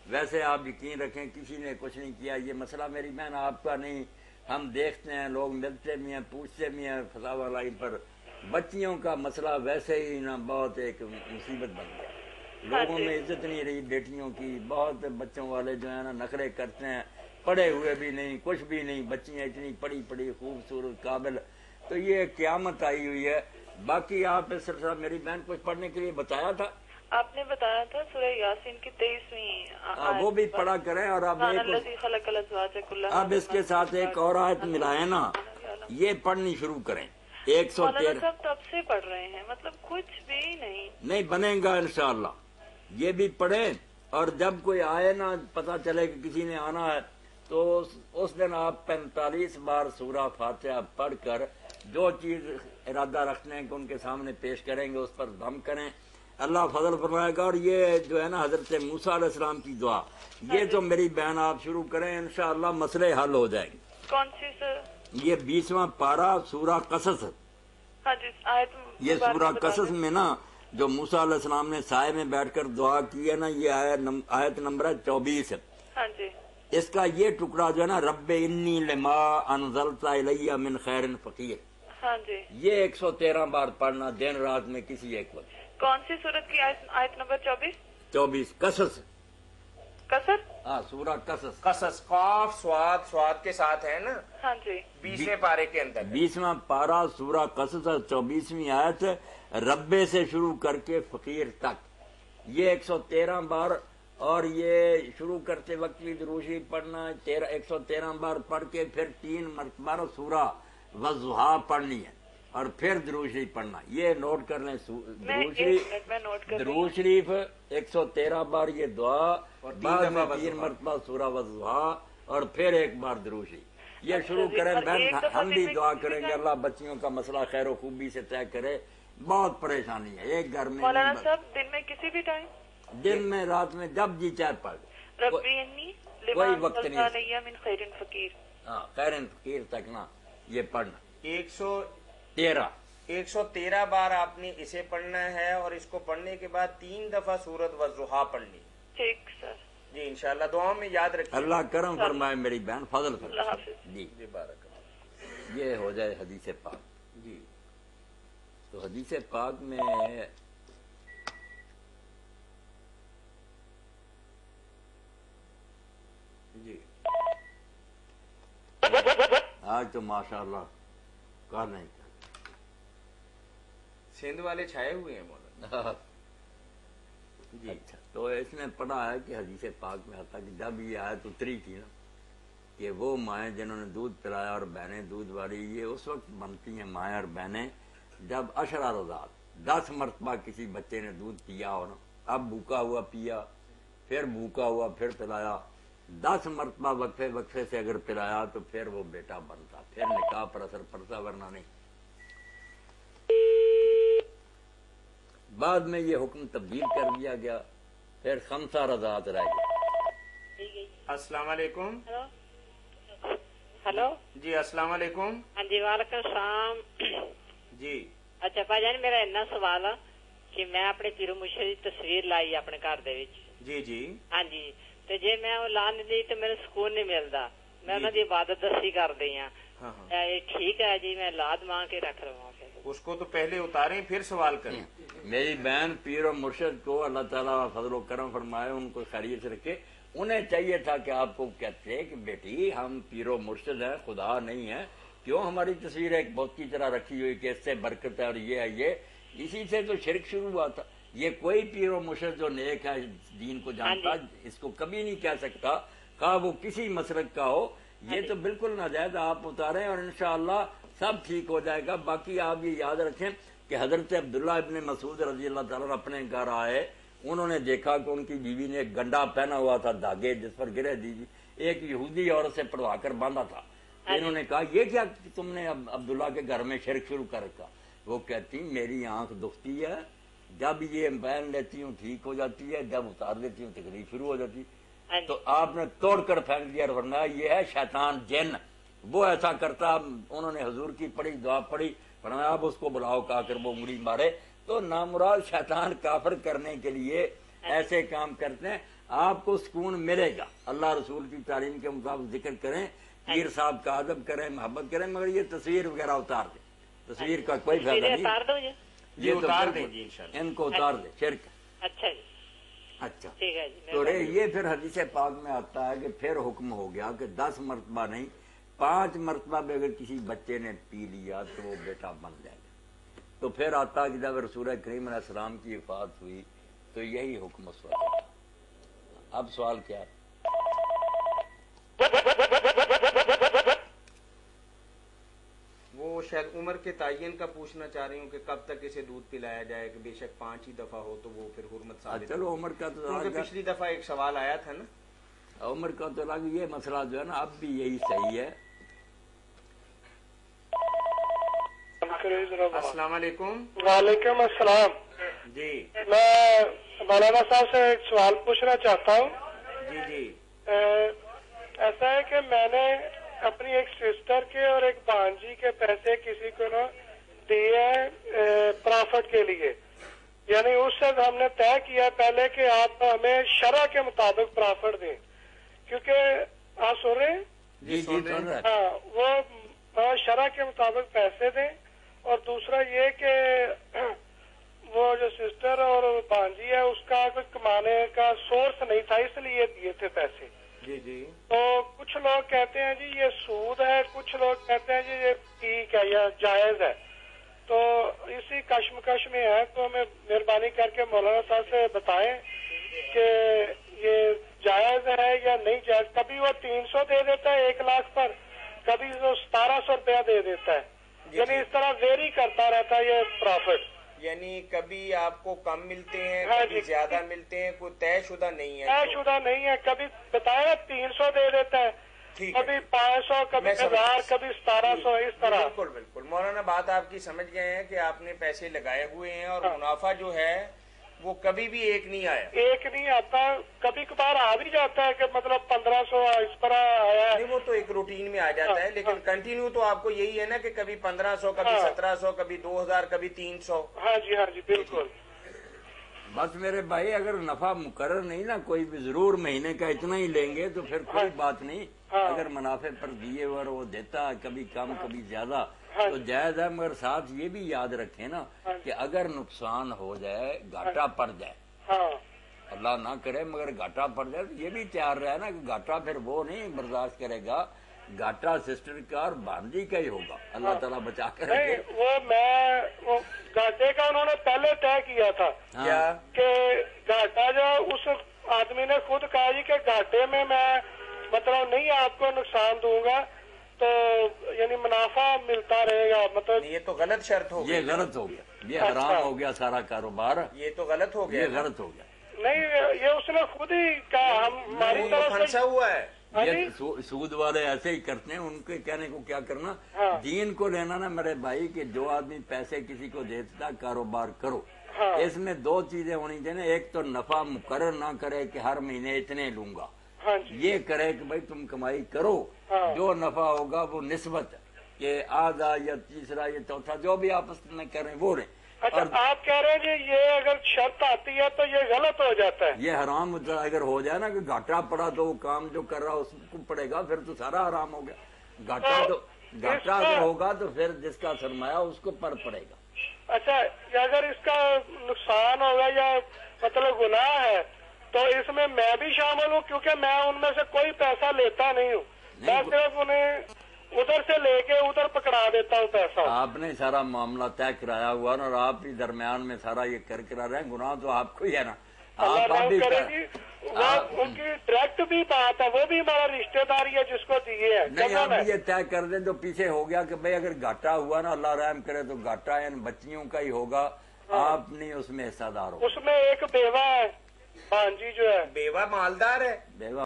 ویسے آپ یقین رکھیں کسی نے کچھ نہیں کیا. یہ مسئلہ میری بہن آپ کا نہیں, ہم دیکھتے ہیں لوگ ملتے بھی ہیں پوچھتے بھی ہیں فتاوی لائن پر. بچیوں کا مسئلہ ویسے ہی نا بہت ایک مصیبت بن گیا. لوگوں میں عزت نہیں رہی بیٹیوں کی. بہت بچوں والے جو ہیں نا نخرے کرتے ہیں, پڑھے ہوئے بھی نہیں کچھ بھی نہیں, بچیاں اتنی پڑھی پڑھی خوبصورت قابل. تو یہ قیامت آئی ہوئی ہے. باقی آپ اس سلسلہ میری بہن کچھ پڑھنے کے لیے بتایا تھا, آپ نے بتایا تھا سورہ یاسین کی 23ویں وہ بھی پڑھا کریں. اور اب اس کے ساتھ ایک اور آیت ملائے نا, یہ پڑھنی شروع کریں. 113 مولانا صاحب تب سے پڑھ رہے ہیں, مطلب کچھ بھی نہیں بنے گا انشاءاللہ. یہ بھی پڑھیں, اور جب کوئی آئے نا پتہ چلے کہ کسی نے آنا ہے تو اس دن آپ 45 بار سورہ فاتحہ پڑھ کر جو چیز ارادہ رکھتے ہیں کہ ان کے سامنے پیش کریں گے اس پر دم کریں. اللہ فضل فرمائے گا. اور یہ جو ہے نا حضرت موسیٰ علیہ السلام کی دعا, یہ تو میری بہن آپ شروع کریں انشاءاللہ مسئلے حل ہو جائیں گے. کون سی سر؟ یہ 20واں پارہ سورہ قصص. ہاں جی, آیت یہ سورہ قصص میں نا جو موسیٰ علیہ السلام نے سائے میں بیٹھ کر دعا کی ہے نا, یہ آیت نمبر 24 ہے. ہاں جی, اس کا یہ ٹکڑا جو ہے نا رب انی لما انزلت الی من خیر فقیر, ہاں جی, یہ 113 بار پڑھنا دن رات میں کسی ایک وقت. کون سی سورت کی آیت نمبر 24 قصص. قصص, ہاں سورہ قصص. قصص قاف سواد کے ساتھ ہے نا. ہاں جی, 20ویں پارے کے اندر 20واں پارہ سورہ قصص 24ویں آیت ربے سے شروع کر کے فقیر تک, یہ 113 بار. اور یہ شروع کرتے وقت بھی درود شریف پڑھنا 113 بار پڑھ کے پھر 3 مرتبہ سورہ والضحیٰ پڑھنی ہے اور پھر درود شریف پڑھنا. یہ نوٹ کر لیں. درود شریف 113 بار یہ دعا, بعد میں 3 مرتبہ سورہ والضحیٰ اور پھر ایک بار درود شریف. یہ شروع کریں بہن. ہم بھی دعا کریں گے اللہ بچیوں کا مسئلہ خیر و خوبی سے طے کرے. بہت پریشانی ہے ایک گھر میں. مولانا صاحب دن میں کسی بھی ٹائم, دن میں رات میں جب جی چاہے پڑھ. ربی انی کوئی وقت لما علیہ من خیر فقیر. ہاں خیر فقیر تک نا یہ پڑھنا. 113 بار آپ نے اسے پڑھنا ہے, اور اس کو پڑھنے کے بعد 3 دفعہ سورت والضحیٰ پڑھنی. ٹھیک سر, جی انشاءاللہ دعاؤں میں یاد رکھیں. اللہ کرم فرمائے میری بہن, فضل فرمائے. اللہ حافظ. جی بارک اللہ. یہ ہو جائے حدیث پاک. جی تو حدیث پاک میں جی آج تو ماشاءاللہ کہا نہیں سندھ والے چھائے ہوئے ہیں مولانا. جی اچھا, تو اس نے پڑھا ہے کہ حدیث پاک میں آتا کہ جب یہ آیت اتری تھی نا کہ وہ مائیں جنہوں نے دودھ پلایا اور بہنیں دودھ والی, یہ اس وقت بنتی ہیں مائیں اور بہنیں جب 10 رضعات 10 مرتبہ کسی بچے نے دودھ پیا ہو نا. اب بھوکا ہوا پیا, پھر بھوکا ہوا پھر پلایا, 10 مرتبہ وقفے سے اگر پلایا تو پھر وہ بیٹا بنتا, پھر نکاح پر اثر پڑتا, ورنہ نہیں. بعد میں یہ حکم تبدیل کر دیا گیا, پھر 5 رضعات رہ گئی. السلام علیکم. ہلو جی السلام علیکم. ہاں جی, وعلیکم السلام. جی اچھا بھائی جان, میرا اینا سوال ہے کہ میں اپنے پیرو مرشد کی تصویر لائی اپنے گھر دے وچ. جی جی ہاں جی, تو جے میں وہ لا نہیں دی تو میرے سکون نہیں ملتا. میں انہوں کی عبادت دسی کر دی ہوں. یہ ٹھیک ہے جی, میں لاد مانگ کے رکھ رہا ہوں. اس کو تو پہلے اتاریں پھر سوال کریں. میری بہن پیر و مرشد کو اللہ تعالیٰ فضل و کرم فرمائے, ان کو خیریت سے رکھے. انہیں چاہیے تھا کہ آپ کو کہتے کہ بیٹی ہم پیر و مرشد ہیں, خدا نہیں ہے, کیوں ہماری تصویر ایک بت کی طرح رکھی ہوئی کہ اس سے برکت ہے اور یہ ہے. یہ اسی سے تو شرک شروع ہوا تھا. یہ کوئی پیر و مرشد جو نیک ہے دین کو جانتا اس کو کبھی نہیں کہہ سکتا خواہ وہ کسی مسلک کا ہو. یہ تو بالکل ناجائز. آپ اتاریں اور انشاءاللہ سب ٹھیک ہو جائے گا. باقی آپ یہ یاد رکھیں کہ حضرت عبداللہ ابن مسعود رضی اللہ تعالیٰ اپنے گھر آئے, انہوں نے دیکھا کہ ان کی بیوی نے ایک گنڈا پہنا ہوا تھا دھاگے جس پر گرہ دیجیے, ایک یہودی عورت سے پڑھوا کر باندھا تھا. انہوں نے کہا یہ کیا تم نے عبداللہ کے گھر میں شرک شروع کر رکھا. وہ کہتی میری آنکھ دکھتی ہے, جب یہ پہن لیتی ہوں ٹھیک ہو جاتی ہے, جب اتار دیتی ہوں تکلیف شروع ہو جاتی. تو آپ نے توڑ کر پھینک دیا اور فرمایا یہ ہے شیطان جن, وہ ایسا کرتا. انہوں نے حضور کی پڑھی دعا پڑھی, فرمایا آپ اس کو بلاؤ کہا کر وہ انگلی مارے. تو نامراد شیطان کافر کرنے کے لیے ایسے کام کرتے ہیں. آپ کو سکون ملے گا. اللہ رسول کی تعلیم کے مطابق ذکر کریں, پیر صاحب کا ادب کریں, محبت کریں, مگر یہ تصویر وغیرہ اتار دیں. تصویر کا کوئی فائدہ نہیں. اتار دو جی. یہ تو اتار بالکل دیں جی انشاءاللہ. ان کو اتار دیں. شرک. اچھا جی, اچھا ٹھیک ہے جی. تو یہ پھر حدیث پاک میں آتا ہے کہ پھر حکم ہو گیا کہ 10 مرتبہ نہیں 5 مرتبہ بھی اگر کسی بچے نے پی لیا تو وہ بیٹا بن جائے گا. تو پھر آتا کہ جب رسول کریم علیہ السلام کی وفات ہوئی تو یہی حکم اس وقت تھا. اب سوال کیا ہے؟ وہ شاید عمر کے تعین کا پوچھنا چاہ رہی ہوں کہ کب تک اسے دودھ پلایا جائے, کہ بے شک 5 ہی دفعہ ہو تو وہ پھر حرمت ثابت. چلو عمر کا تو کیونکہ پچھلی دفعہ ایک سوال آیا تھا نا, عمر کا تو الگ, یہ مسئلہ جو ہے نا اب بھی یہی صحیح ہے. السلام علیکم. وعلیکم السلام. جی میں مولانا صاحب سے ایک سوال پوچھنا چاہتا ہوں. جی جی ایسا ہے کہ میں نے اپنی ایک سسٹر کے اور ایک بھانجی کے پیسے کسی کو نا دیے پرافٹ کے لیے, یعنی اس سے ہم نے طے کیا پہلے کہ آپ ہمیں شرع کے مطابق پرافٹ دیں, کیونکہ آپ سن رہے ہیں؟ جی جی سن رہا ہے. ہاں, وہ شرع کے مطابق پیسے دیں. اور دوسرا یہ کہ وہ جو سسٹر اور بھانجی ہے اس کا کوئی کمانے کا سورس نہیں تھا, اس لیے دیے تھے پیسے. جی جی تو کچھ لوگ کہتے ہیں جی یہ سود ہے, کچھ لوگ کہتے ہیں جی یہ ٹھیک ہے یا جائز ہے. تو اسی کشمکش میں ہے, تو ہمیں مہربانی کر کے مولانا صاحب سے بتائیں کہ یہ جائز ہے یا نہیں جائز. کبھی وہ 300 دے دیتا ہے 1 لاکھ پر, کبھی وہ 1700 روپیہ دے دیتا ہے, یعنی اس طرح ویری کرتا رہتا ہے یہ پرافٹ. یعنی کبھی آپ کو کم ملتے ہیں, ہاں کبھی جی. زیادہ ملتے ہیں, کوئی طے شدہ نہیں ہے. طے شدہ نہیں ہے. کبھی بتایا 300 دے دیتا ہے, ٹھیک ہے, کبھی 500, کبھی 1000, کبھی 1700, اس طرح. بالکل بالکل مولانا, بات آپ کی سمجھ گئے ہیں کہ آپ نے پیسے لگائے ہوئے ہیں اور منافع جو ہے وہ کبھی بھی ایک نہیں آیا. ایک نہیں آتا, کبھی کبھار آ بھی جاتا ہے کہ مطلب 1500 اس طرح آیا ہے. نہیں, وہ تو ایک روٹین میں آ جاتا ہے, لیکن کنٹینیو تو آپ کو یہی ہے نا کہ کبھی 1500, کبھی 1700, کبھی 2000, کبھی 300. ہاں جی, ہاں جی, بالکل. بس میرے بھائی اگر نفع مقرر نہیں نا, کوئی بھی ضرور مہینے کا اتنا ہی لیں گے تو پھر کوئی بات نہیں. اگر منافع پر دیے اور وہ دیتا کبھی کم کبھی زیادہ تو جائز ہے, مگر ساتھ یہ بھی یاد رکھیں نا کہ اگر نقصان ہو جائے, گھاٹا پڑ جائے, اللہ نہ کرے مگر گھاٹا پڑ جائے, تو یہ بھی تیار رہے نا کہ گھاٹا پھر وہ نہیں برداشت کرے گا, گھاٹا سسٹر کا اور بھانجی کا ہی ہوگا. اللہ تعالیٰ بچا کر رکھے. نہیں, وہ گھاٹے کا انہوں نے پہلے طے کیا تھا کہ گھاٹا جو اس آدمی نے خود کہا جی کہ گھاٹے میں مطلب نہیں آپ کو نقصان دوں گا, تو یعنی منافع ملتا رہے گا. مطلب یہ تو غلط شرط ہو گئی. یہ غلط ہو گیا, یہ حرام ہو گیا سارا کاروبار, یہ تو غلط ہو گیا. یہ غلط ہو گیا. نہیں, یہ اس نے خود ہی کہا, ہماری طرف سے پھنسا ہوا ہے. یہ سود والے ایسے ہی کرتے ہیں, ان کے کہنے کو کیا کرنا, دین کو لینا نا میرے بھائی کہ جو آدمی پیسے کسی کو دیتا کاروبار کرو, اس میں 2 چیزیں ہونی چاہیے. ایک تو نفع مقرر نہ کرے کہ ہر مہینے اتنے لوں گا, یہ کرے کہ بھائی تم کمائی کرو, جو نفع ہوگا وہ نسبت کہ آدھا یا تیسرا یا چوتھا جو بھی آپس میں کریں وہ رہیں. اچھا, آپ کہہ رہے ہیں جی یہ اگر شرط آتی ہے تو یہ غلط ہو جاتا ہے. یہ حرام اگر ہو جائے نا کہ گھاٹا پڑا تو وہ کام جو کر رہا اس کو پڑے گا, پھر تو سارا حرام ہو گیا. گھاٹا اگر ہوگا تو پھر جس کا سرمایہ اس کو پڑے گا. اچھا, اگر اس کا نقصان ہوگا یا مطلب گناہ ہے تو اس میں بھی شامل ہوں, کیونکہ میں ان میں سے کوئی پیسہ لیتا نہیں ہوں, میں صرف انہیں ادھر سے لے کے ادھر پکڑا دیتا ہوں پیسہ. آپ نے سارا معاملہ طے کرایا ہوا نا, اور آپ ہی درمیان میں سارا یہ کرا رہے ہیں, گناہ تو آپ کو ہی ہے نا. آپ کرے گی, ان کی ڈائریکٹ بھی بات ہے, وہ بھی ہمارا رشتے داری ہے جس کو دیے ہیں. نہیں, آپ یہ طے کر دیں تو پیچھے ہو گیا کہ بھئی اگر گھاٹا ہوا نا, اللہ رحم کرے تو گھاٹا ان بچیوں کا ہی ہوگا, آپ نہیں اس میں حصہ دار ہو. اس میں ایک بیوہ ہے, بھانجی جو ہے بیوہ مالدار ہے. بیوہ